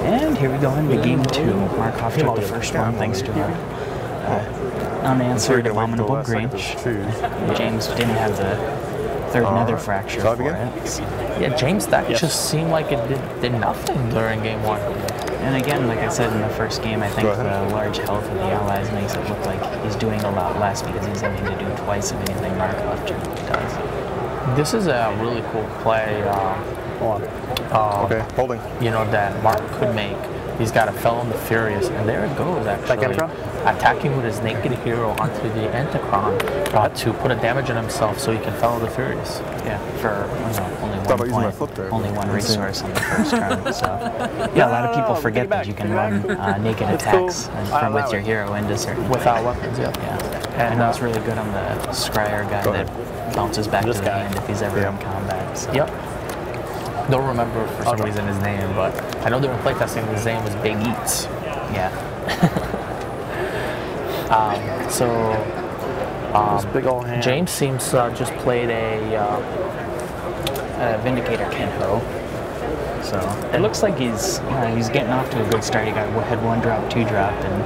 And here we go into game 2. Markoff took the first one thanks to our unanswered abominable Grange. James didn't have the third nether fracture for it. Yeah, James, that just seemed like it did nothing during game 1. And again, like I said in the first game, I think the large health of the allies makes it look like he's doing a lot less because he's having to do twice of anything Markoff does. This is a really cool play. Okay, holding. You know, that Mark could make. He's got a Felon the Furious, and there it goes, actually. Attacking with his naked hero onto the Entacron to put a damage on himself so he can Felon the Furious. Yeah, for only 1 point, only 1 resource on the first turn. So, yeah, a lot of people forget that you can run naked attacks from with your hero into certain without weapons, yeah. And that's really good on the Scryer guy that bounces back to the hand if he's ever in combat. So. Yep. Don't remember for some reason his name, but I know during playtesting his name was Big Eats. Yeah. Big old hand. James seems just played a Vindicator Kenho. So it looks like he's getting off to a good start. He had 1 drop, 2 drop, and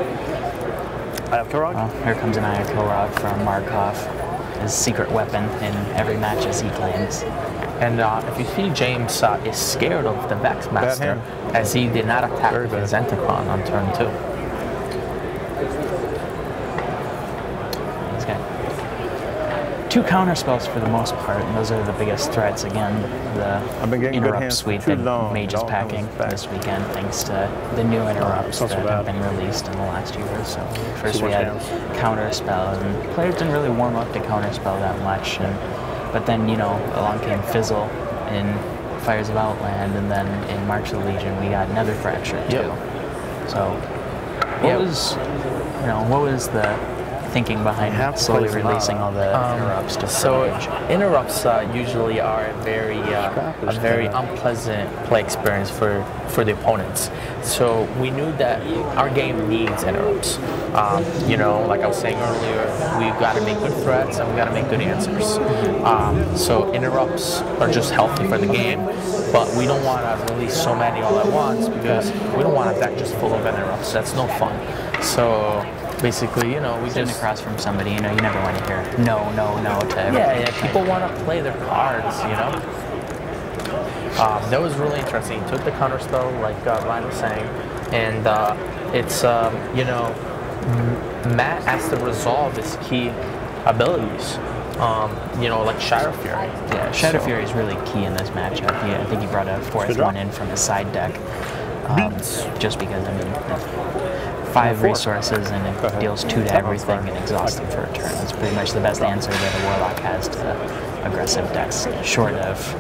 here comes an Aya Kilrod from Markoff, his secret weapon in every match as he claims. And if you see, James is scared of the Vex Master, as he did not attack with his Entacron on turn 2. He's got 2 counter spells for the most part, and those are the biggest threats. Again, the interrupt suite that Mage is packing this weekend, thanks to the new interrupts that have been released in the last year or so. First we had counter spell, and players didn't really warm up to counter spell that much. But then, along came Fizzle in Fires of Outland, and then in March of the Legion we got Nether Fracture too. So, what was the thinking behind slowly releasing all the interrupts to interrupts usually are a very unpleasant play experience for the opponents. So we knew that our game needs interrupts. Like I was saying earlier, we've got to make good threats and we've got to make good answers. So interrupts are just healthy for the game, but we don't want to release so many all at once because we don't want a deck just full of interrupts. That's no fun. So basically, we just across from somebody, you never want to hear no to everything. Yeah, people want to play their cards, That was really interesting. He took the counter spell, like Ryan was saying, and it's Matt has to resolve his key abilities. Like Shadow Fury. Yeah, Shadow Fury is really key in this matchup. I think he brought a 4th one in from his side deck, just because 5 resources and it deals 2 to everything and exhausting for a turn. That's pretty much the best answer that a Warlock has to aggressive decks, short of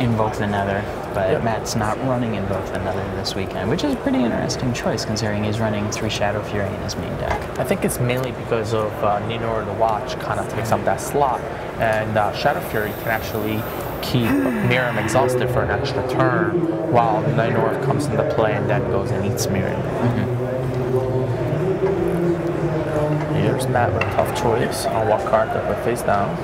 Invoke the Nether. But Matt's not running Invoke the Nether this weekend, which is a pretty interesting choice considering he's running 3 Shadow Fury in his main deck. I think it's mainly because of Ninor the Watch kind of takes up that slot, and Shadow Fury can actually keep Miriam exhausted for an extra turn while Ninor comes into play and then goes and eats Miriam. Here's Matt with a tough choice on what card to put face down.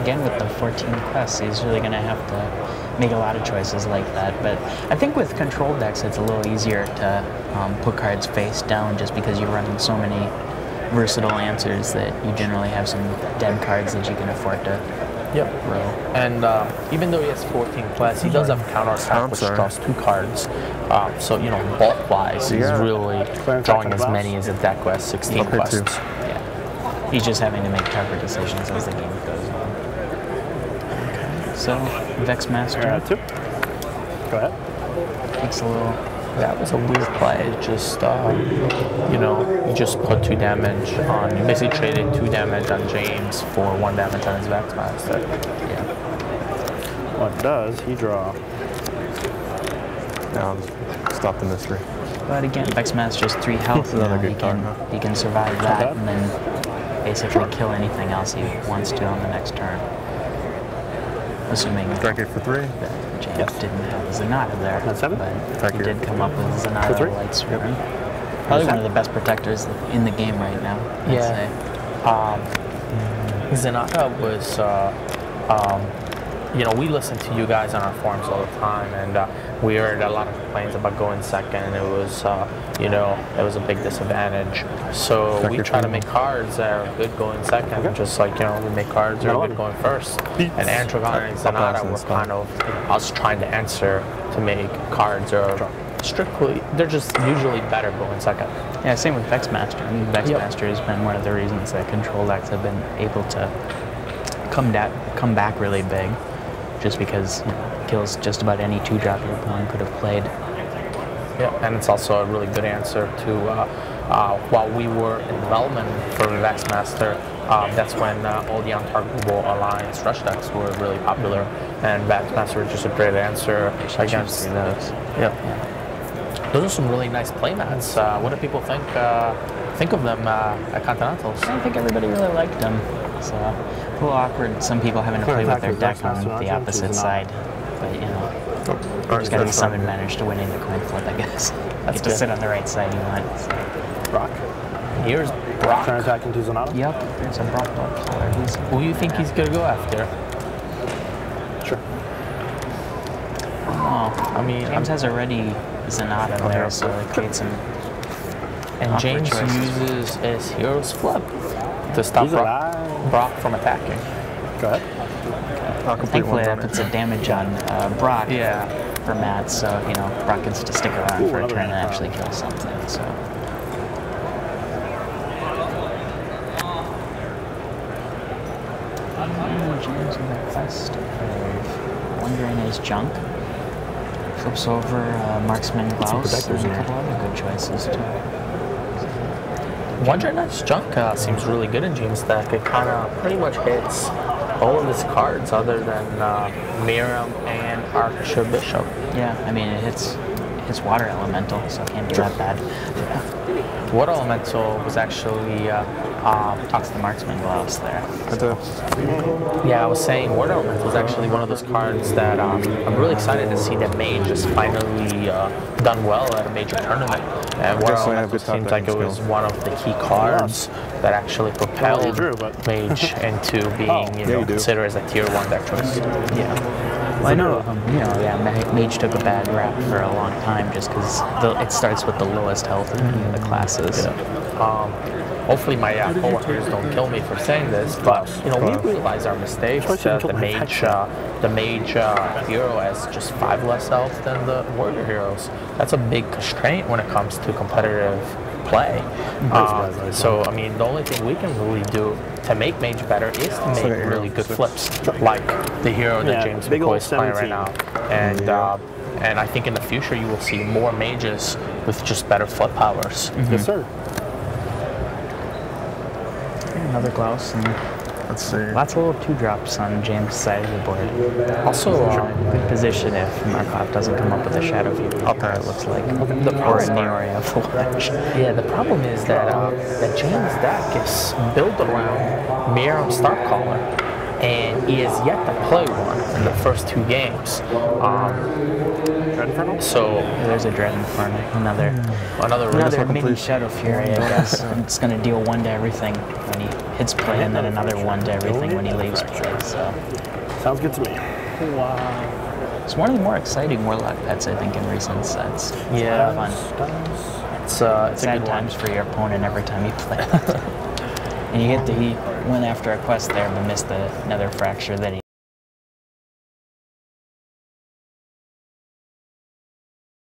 Again, with the 14 quests, he's really going to have to make a lot of choices like that. But I think with control decks, it's a little easier to put cards face down just because you're running so many versatile answers that you generally have some dead cards that you can afford to roll. And even though he has 14 quests, he does have counter attack, which draws 2 cards. So, bulk-wise, he's really drawing as many as a deck has 16 quests. Yeah. He's just having to make tougher decisions as the game goes on. So, Vex Master. Go ahead. Takes a little. That was a weird play. Just, you just put 2 damage on. You basically traded 2 damage on James for 1 damage on his Vex Master. Yeah. What does he draw? Now, stop the mystery. But again, Vex Master's 3 health. He can survive that and then basically kill anything else he wants to on the next turn. Assuming Strike it for 3. James didn't have Zenata there, but he did come up with Zenata Lightsworn. Probably one of the best protectors in the game right now, I'd say. Zenata was you know, we listen to you guys on our forums all the time, and we heard a lot of complaints about going second. It was, you know, it was a big disadvantage. So we try to make cards that are good going second, just like, you know, we make cards that are good going first. And Antragon and Zanata were kind of us trying to answer to make cards that are strictly, they're just usually better going second. Yeah, same with Vexmaster. I mean, Vexmaster has been one of the reasons that control decks have been able to come back really big, just because, you know, kills just about any 2-drop your opponent could have played. Yeah, and it's also a really good answer to, while we were in development for Vexmaster, that's when all the Untargetable Alliance rush decks were really popular, and Vexmaster was just a great answer against those. Yeah. Those are some really nice playmats. What do people think of them at Continentals? I think everybody really liked them. So a little awkward, some people having to play with their deck on the opposite side, but you know, just gotta be some advantage to winning the coin flip, I guess. That's get to sit on the right side you want. So. Brock. Here's Brock. Trying to attack into Zanata? Yep, there's a Brock player. Who do you think he's gonna go after? Sure. Oh, I mean, James has already Zanata there, so it creates some. And James uses his Hero's Flip to stop Brock from attacking. Go ahead. Thankfully, that puts a damage on Brock for Matt, so, you know, Brock gets to stick around for a turn and actually kill something. So. James with a quest of Wandering his Junk. Flips over Marksman Blouse and a couple other good choices too. Wandering his Junk seems really good in James' deck. It kind of pretty much hits all of his cards other than Miriam and Archbishop. Yeah, I mean it hits Water Elemental, so it can't be that bad. Water Elemental was actually talks to the Marksman Blouse there. Yeah, I was saying Water Elemental was actually one of those cards that I'm really excited to see that Mage has finally done well at a major tournament. And Water Elemental seems like it was one of the key cards that actually propelled Mage into being, you know, considered as a tier 1 deck choice. Yeah. Well, I know, you know, yeah, Mage took a bad rap for a long time just because it starts with the lowest health of any of the classes. Hopefully my coworkers don't kill me for saying this, but you know, we realize our mistakes. The mage hero has just 5 less health than the warrior heroes. That's a big constraint when it comes to competitive play. So I mean, the only thing we can really do to make mage better is to make really good flips, like the hero that James McCoy is playing right now. And I think in the future you will see more mages with just better flip powers. Yes, sir. Another Glouse, and let's see. Lots of little 2-drops on James' side of the board. Also, good position if Markoff doesn't come up with a Shadow View Reaper, it looks like. The power Neoria of the Watch. Yeah, the problem is that that James' deck is built around Miriam Starcaller, and he has yet to play one in the first 2 games. So there's a Dread Inferno, another mini Shadow Fury, I guess. It's going to deal 1 to everything when he hits play, and then another 1 to everything when he leaves play. So sounds good to me. Wow, it's one of the more exciting Warlock pets I think in recent sets. It's yeah, a lot of fun. It's sad times for your opponent every time you play. And he went after a quest there, but missed the Nether Fracture that he